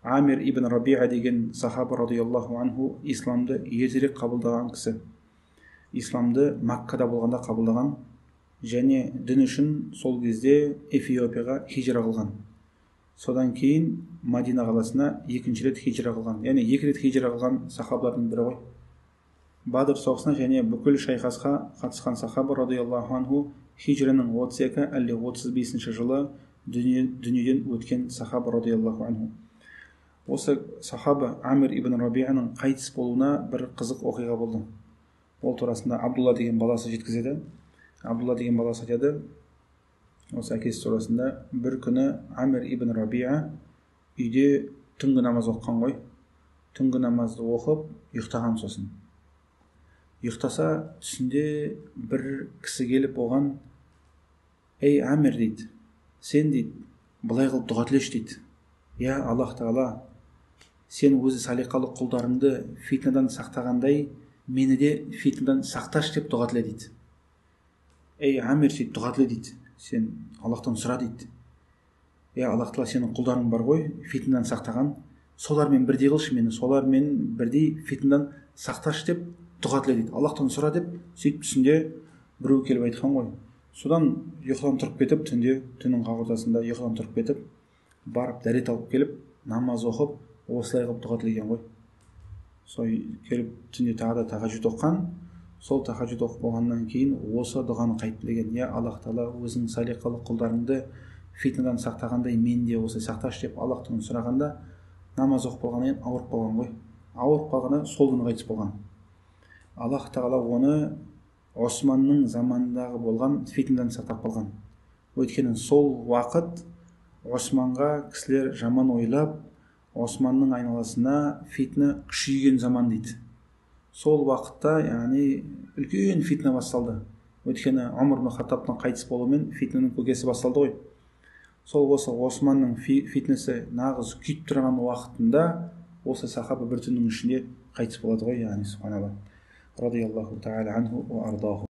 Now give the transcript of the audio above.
Амир ибн Рабиа деген сахаба радиаллаху анху исламды ертерек қабылдаған кісі. Исламды Маккада болғанда қабылдаған және дін үшін сол кезде Эфиопияға хижра қылған. Содан кейін Мадина қаласына екінші рет хижра қылған. Яғни 2 рет хижра қылған сахабалардың бірі ғой. Бадр соғысына және бүкіл шайқасқа қатысқан сахаба радиаллаху анху хижраның 32 әлде 35 жылы дүниеден өткен сахаба радиаллаху анху. Осы сахаба Амир ибн Рабианың қайтыс болуына бір қызық оқиға болды. Ол турасында Абдулла деген баласы жеткізеді. Абдулла деген баласы айтады, осы әкесі турасында, бір күні Амир ибн Рабиа үйде түнгі намаз оқыған ғой. Түнгі намазды оқып ұйықтаған. Сосын ұйықтаса түсінде бір кісі келіп оған: "Ей Амир," дейді, "сен," дейді, "былай қылып дұға тілеші," дейді. "Я Аллах Тағала, сен өзі салиқалы құлдарыңды фитнадан сақтағандай, мені де фитнадан сақташы деп дұға тіле," дейді. "Ей Амир," дейді, "дұға тіле," дейді, "сен Аллахтан сұра," дейді. "Я Аллах Тағала, сенің құлдарың бар ғой, фитнадан сақтаған, солармен бірдей қылшы мені, солармен бірдей фитнадан сақташы деп дұға тіле," дейді. "Аллахтан сұра," деп сөйтіп түсінде біреу келіп айтқан ғой. Содан ұйқыдан тұрып кетіп, түннің қақ ортасында ұйқыдан тұрып кетіп, барып дәрет алып келіп, намаз оқып, осылай қылып дұға тілеген ғой. Сол келіп түнде тағы да тахаджуд оққан. Сол тахаджуд оқып болғаннан кейін осы дұғаны қайтып тілеген: "Я Аллах Тағала, өзің салиқалы құлдарыңды фитнадан сақтағандай мені де осы сақташы" деп Аллахтан сұрағанда, намаз оқып болғаннан кейін ауырып қалған ғой. Ауырып қалғанда сол күні қайтыс болған. Аллах Тағала оны Османның заманындағы болған фитнадан сақтап қалған. Өйткені сол уақыт Османға кісілер жаман ойлап, Османның айналасына фитна күшейген заман дейді. Сол уақытта, яғни үлкен фитна басталды. Өйткені Омар ибн Хаттабтың қайтыс болуымен фитнаның көкесі басталды ғой. Сол осы Османның фитнесі нағыз күйіп тұрған уақытында осы сахаба бір түннің ішінде қайтыс болады ғой, яғни субханалла. Радиаллаху та'ala анху ва ардаху.